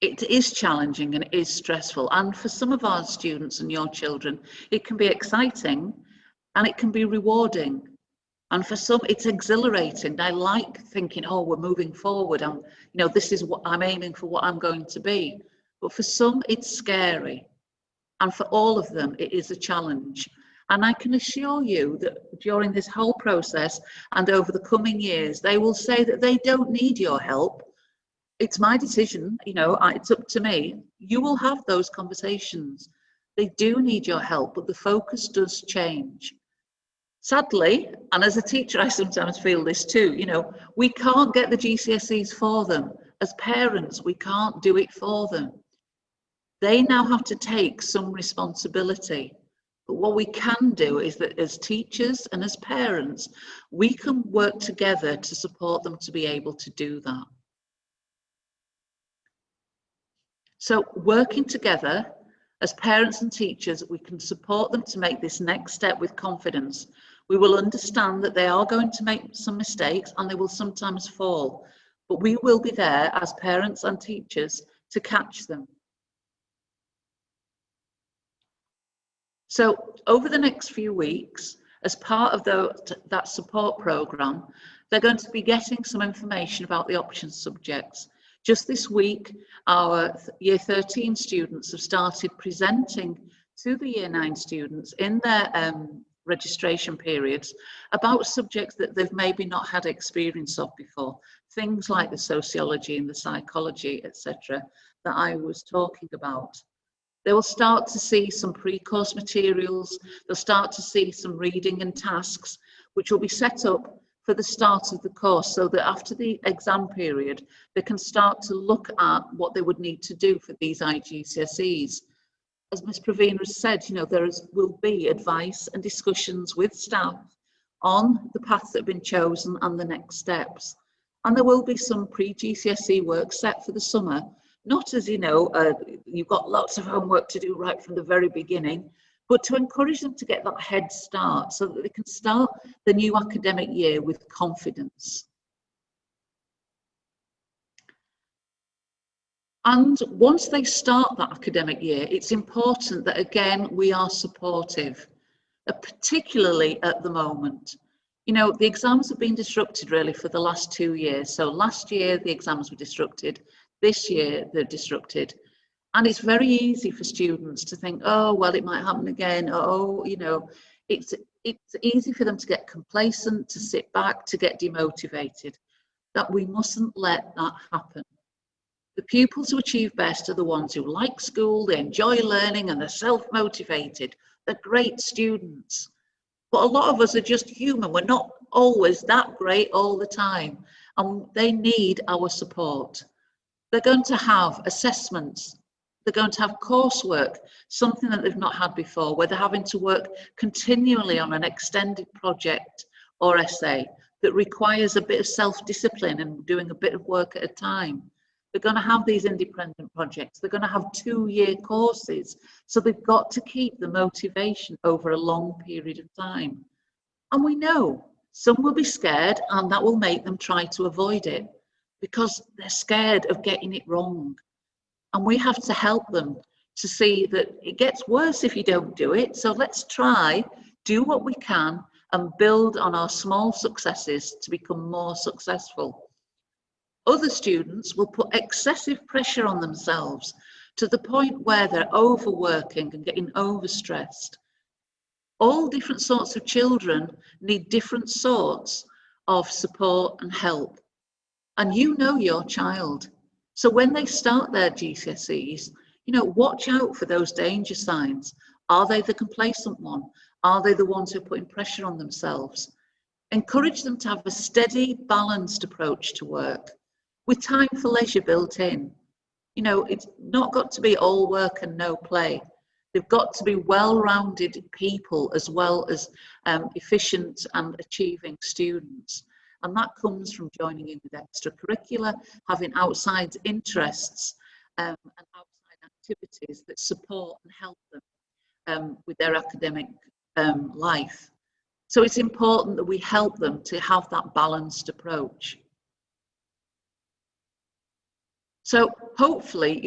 It is challenging and it is stressful, and for some of our students and your children it can be exciting and it can be rewarding, and for some it's exhilarating. I like thinking, oh, we're moving forward, and this is what I'm aiming for, what I'm going to be. But for some it's scary, and for all of them it is a challenge. And I can assure you that during this whole process and over the coming years, they will say that they don't need your help. It's my decision, it's up to me. You will have those conversations. They do need your help, but the focus does change. Sadly, and as a teacher, I sometimes feel this too, we can't get the GCSEs for them. As parents, we can't do it for them. They now have to take some responsibility. But what we can do is that as teachers and as parents, we can work together to support them to be able to do that. So working together as parents and teachers, we can support them to make this next step with confidence. We will understand that they are going to make some mistakes and they will sometimes fall, but we will be there as parents and teachers to catch them. So over the next few weeks, as part of that support programme, they're going to be getting some information about the options subjects. Just this week, our Year 13 students have started presenting to the Year 9 students in their registration periods about subjects that they've maybe not had experience of before. Things like the sociology and the psychology, etc., that I was talking about. They will start to see some pre-course materials, they'll start to see some reading and tasks, which will be set up for the start of the course, so that after the exam period, they can start to look at what they would need to do for these IGCSEs. As Ms. Pravina has said, there will be advice and discussions with staff on the paths that have been chosen and the next steps. And there will be some pre-GCSE work set for the summer. Not as you've got lots of homework to do right from the very beginning, but to encourage them to get that head start so that they can start the new academic year with confidence. And once they start that academic year, it's important that, again, we are supportive, particularly at the moment. The exams have been disrupted really for the last 2 years. So last year, the exams were disrupted. This year, they're disrupted. And it's very easy for students to think, oh, well, it might happen again. Oh, it's easy for them to get complacent, to sit back, to get demotivated. That we mustn't let that happen. The pupils who achieve best are the ones who like school, they enjoy learning, and they're self-motivated. They're great students. But a lot of us are just human. We're not always that great all the time. And they need our support. They're going to have assessments. They're going to have coursework, something that they've not had before, where they're having to work continually on an extended project or essay that requires a bit of self-discipline and doing a bit of work at a time. They're going to have these independent projects. They're going to have 2-year courses. So they've got to keep the motivation over a long period of time. And we know some will be scared, and that will make them try to avoid it because they're scared of getting it wrong. And we have to help them to see that it gets worse if you don't do it. So let's try, do what we can, and build on our small successes to become more successful. Other students will put excessive pressure on themselves to the point where they're overworking and getting overstressed. All different sorts of children need different sorts of support and help. And you know your child. So when they start their GCSEs, you know, watch out for those danger signs. Are they the complacent one? Are they the ones who are putting pressure on themselves? Encourage them to have a steady, balanced approach to work with time for leisure built in. You know, it's not got to be all work and no play. They've got to be well-rounded people as well as efficient and achieving students. And that comes from joining in with extracurricular, having outside interests and outside activities that support and help them with their academic life. So it's important that we help them to have that balanced approach. So hopefully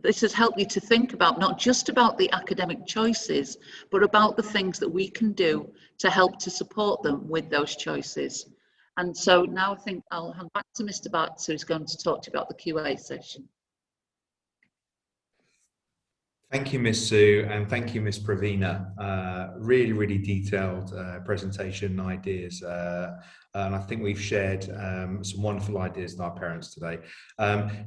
this has helped you to think about not just about the academic choices, but about the things that we can do to help to support them with those choices. And so now I think I'll hand back to Mr. Batts, who's going to talk to you about the QA session. Thank you, Ms. Sue, and thank you, Ms. Pravina. Really, really detailed presentation ideas. And I think we've shared some wonderful ideas with our parents today.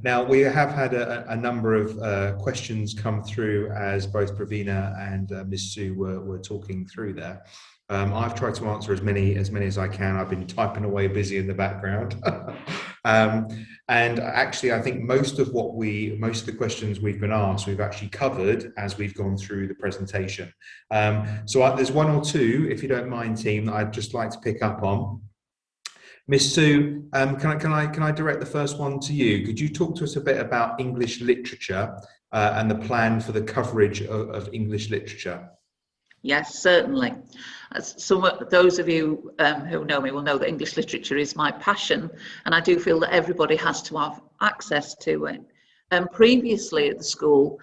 Now, we have had a number of questions come through as both Pravina and Ms. Sue were talking through there. I've tried to answer as many as I can. I've been typing away busy in the background. And actually, I think most of the questions we've been asked, we've actually covered as we've gone through the presentation. So there's one or two, if you don't mind, team, that I'd just like to pick up on. Miss Sue, can I direct the first one to you? Could you talk to us a bit about English literature and the plan for the coverage of English literature? Yes, certainly. Those of you who know me will know that English literature is my passion, and I do feel that everybody has to have access to it. Previously at the school,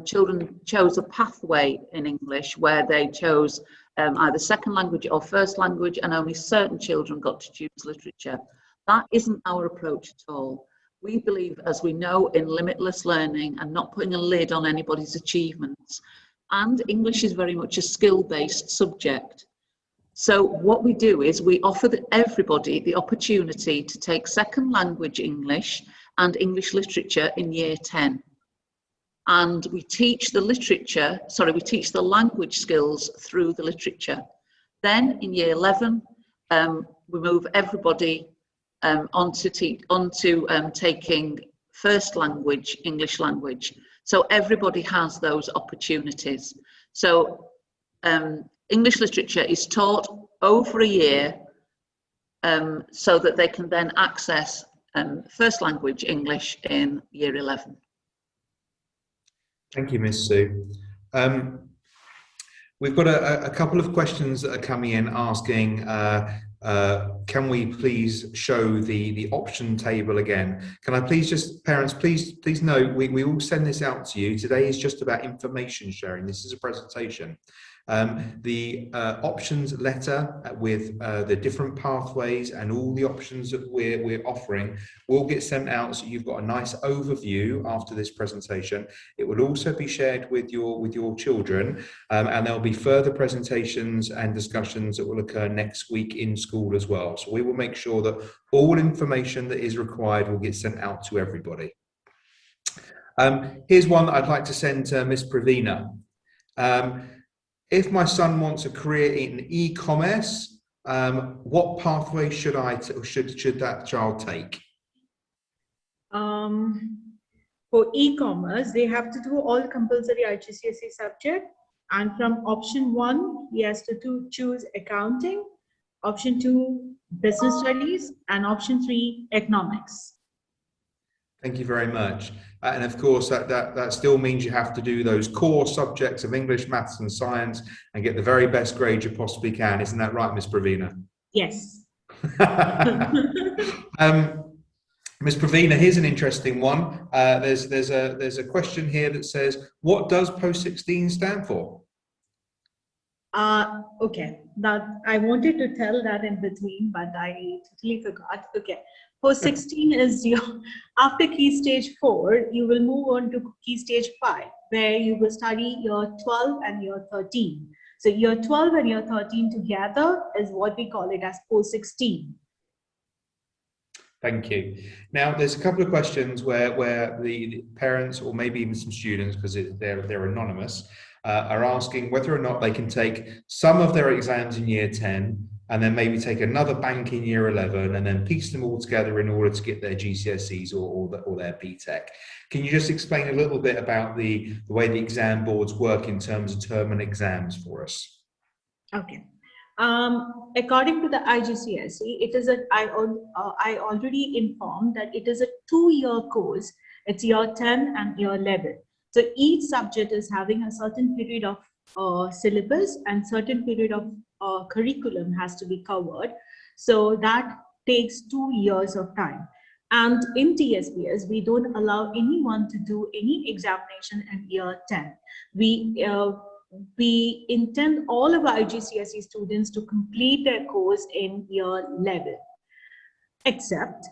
children chose a pathway in English where they chose either second language or first language, and only certain children got to choose literature. That isn't our approach at all. We believe, as we know, in limitless learning and not putting a lid on anybody's achievements. And English is very much a skill-based subject. So what we do is we offer everybody the opportunity to take second language English and English literature in year 10. And we teach the language skills through the literature. Then in year 11, we move everybody onto taking first language, English language. So everybody has those opportunities. So English literature is taught over a year so that they can then access first language English in year 11. Thank you, Ms. Sue. We've got a couple of questions that are coming in asking, can we please show the option table again? Can I please just, parents, please note, we will send this out to you. Today is just about information sharing. This is a presentation. The options letter with the different pathways and all the options that we're offering will get sent out, so you've got a nice overview after this presentation. It will also be shared with your children, and there'll be further presentations and discussions that will occur next week in school as well. So we will make sure that all information that is required will get sent out to everybody. Here's one that I'd like to send to Miss Pravina. If my son wants a career in e-commerce, what pathway should that child take? For e-commerce, they have to do all compulsory IGCSE subject, and from option 1, he has to choose accounting, option 2, business studies, and option 3, economics. Thank you very much. And of course, that still means you have to do those core subjects of English, maths and science and get the very best grade you possibly can. Isn't that right, Miss Pravina? Yes. Ms. Pravina, here's an interesting one. There's a question here that says, what does post-16 stand for? Okay, now I wanted to tell that in between, but I totally forgot. Okay, Post 16 is your, after Key Stage 4, you will move on to Key Stage 5, where you will study year 12 and year 13. So year 12 and year 13 together is what we call it as post 16. Thank you. Now, there's a couple of questions where the parents, or maybe even some students, because they're anonymous, are asking whether or not they can take some of their exams in year 10 and then maybe take another bank in year 11 and then piece them all together in order to get their GCSEs or their BTEC. Can you just explain a little bit about the way the exam boards work in terms of term and exams for us? Okay. According to the IGCSE, it is I already informed that it is a 2-year course. It's year 10 and year 11. So each subject is having a certain period of syllabus and certain period of curriculum has to be covered. So that takes 2 years of time. And in TSBS, we don't allow anyone to do any examination in year 10. We intend all of our IGCSE students to complete their course in year 11, except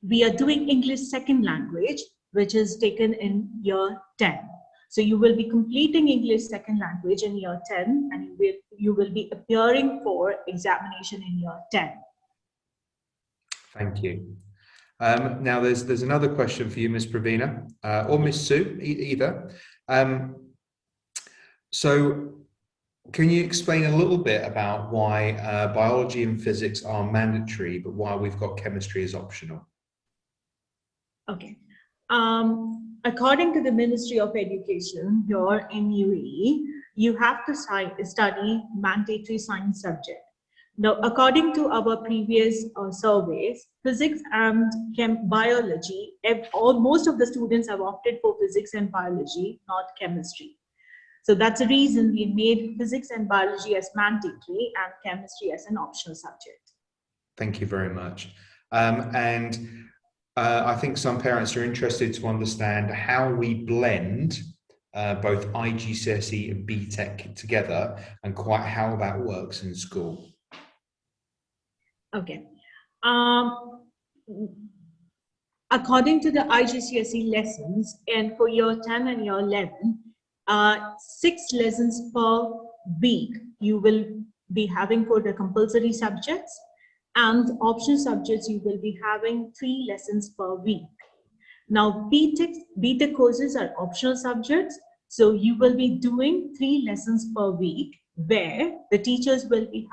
we are doing English second language, which is taken in year 10. So you will be completing English second language in year 10 and you will be appearing for examination in year 10. Thank you. Now there's another question for you, Ms. Pravina, or Ms. Sue, either. So can you explain a little bit about why biology and physics are mandatory, but why we've got chemistry as optional? Okay. According to the Ministry of Education here in UAE, you have to study mandatory science subject. Now, according to our previous surveys, physics and biology, most of the students have opted for physics and biology, not chemistry. So that's the reason we made physics and biology as mandatory and chemistry as an optional subject. Thank you very much. I think some parents are interested to understand how we blend both IGCSE and BTEC together and quite how that works in school. Okay. According to the IGCSE lessons, and for year 10 and year 11, 6 lessons per week you will be having for the compulsory subjects, and optional subjects you will be having 3 lessons per week. Now BTEC courses are optional subjects, so you will be doing 3 lessons per week, where the teachers will be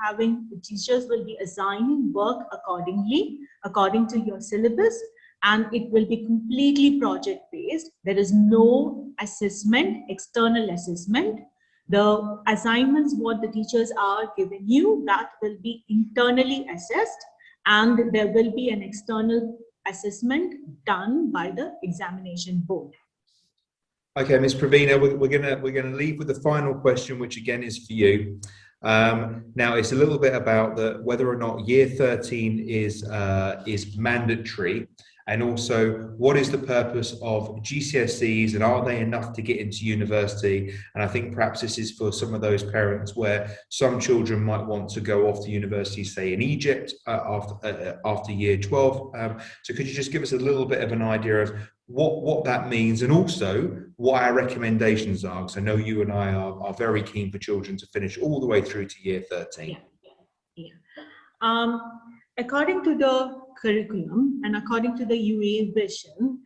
assigning work according to your syllabus, and it will be completely project based. There is no assessment, external assessment. The assignments what the teachers are giving you, that will be internally assessed, and there will be an external assessment done by the examination board. Okay, Ms. Pravina, we're gonna leave with the final question, which again is for you. Now it's a little bit about whether or not year 13 is mandatory, and also what is the purpose of GCSEs and are they enough to get into university? And I think perhaps this is for some of those parents where some children might want to go off to university, say in Egypt after year 12. So could you just give us a little bit of an idea of what that means, and also what our recommendations are? Because I know you and I are very keen for children to finish all the way through to year 13. Yeah. According to the curriculum and according to the UAE vision,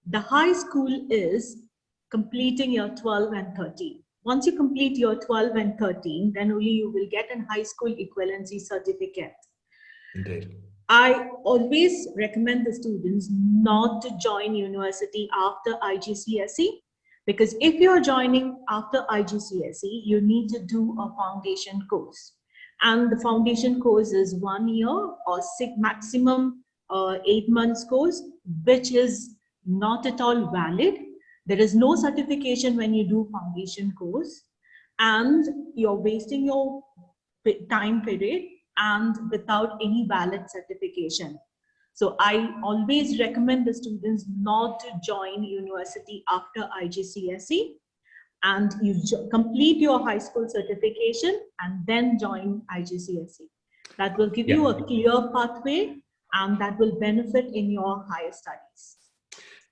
the high school is completing year 12 and 13. Once you complete year 12 and 13, then only you will get a high school equivalency certificate. Indeed. I always recommend the students not to join university after IGCSE, because if you're joining after IGCSE, you need to do a foundation course. And the foundation course is 1 year or maximum 8 months course, which is not at all valid. There is no certification when you do foundation course, and you're wasting your time period and without any valid certification. So I always recommend the students not to join university after IGCSE, and you complete your high school certification and then join IGCSE. That will give you a clear pathway and that will benefit in your higher studies.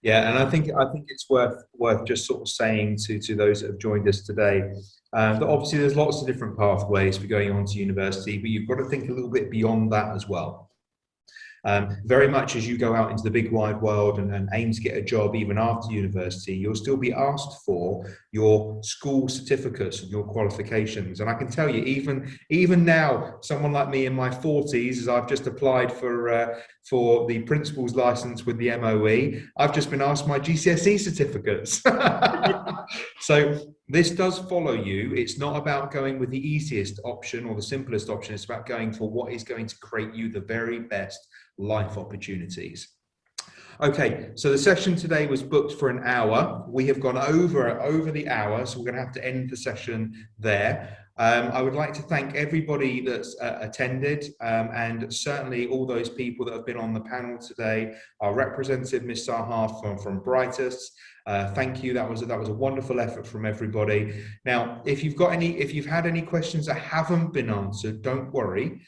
Yeah, and I think it's worth just sort of saying to those that have joined us today that obviously there's lots of different pathways for going on to university, but you've got to think a little bit beyond that as well. Very much as you go out into the big wide world and aim to get a job even after university, you'll still be asked for your school certificates and your qualifications. And I can tell you, even now, someone like me in my 40s, as I've just applied for the principal's license with the MOE, I've just been asked my GCSE certificates. So this does follow you. It's not about going with the easiest option or the simplest option. It's about going for what is going to create you the very best life opportunities. Okay, so the session today was booked for an hour. We have gone over the hour, so we're going to have to end the session there. I would like to thank everybody that's attended, and certainly all those people that have been on the panel today. Our representative, Ms. Sahar from Brightest. Thank you. That was a wonderful effort from everybody. Now, if you've had any questions that haven't been answered, don't worry.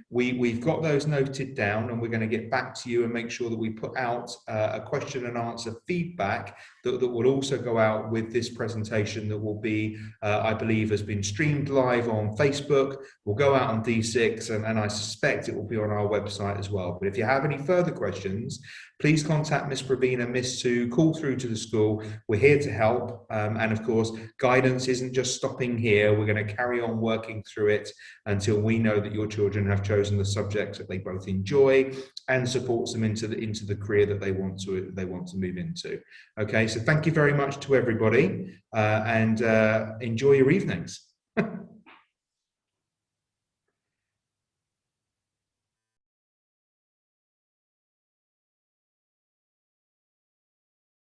We've got those noted down, and we're going to get back to you and make sure that we put out a question and answer feedback that will also go out with this presentation that will be, I believe, has been streamed live on Facebook, will go out on D6, and I suspect it will be on our website as well. But if you have any further questions, please contact Miss Pravina, Miss Sue, call through to the school. We're here to help. And of course, guidance isn't just stopping here. We're going to carry on working through it until we know that your children have chosen the subjects that they both enjoy and supports them into the career that they want to move into. Okay, so thank you very much to everybody, and enjoy your evenings.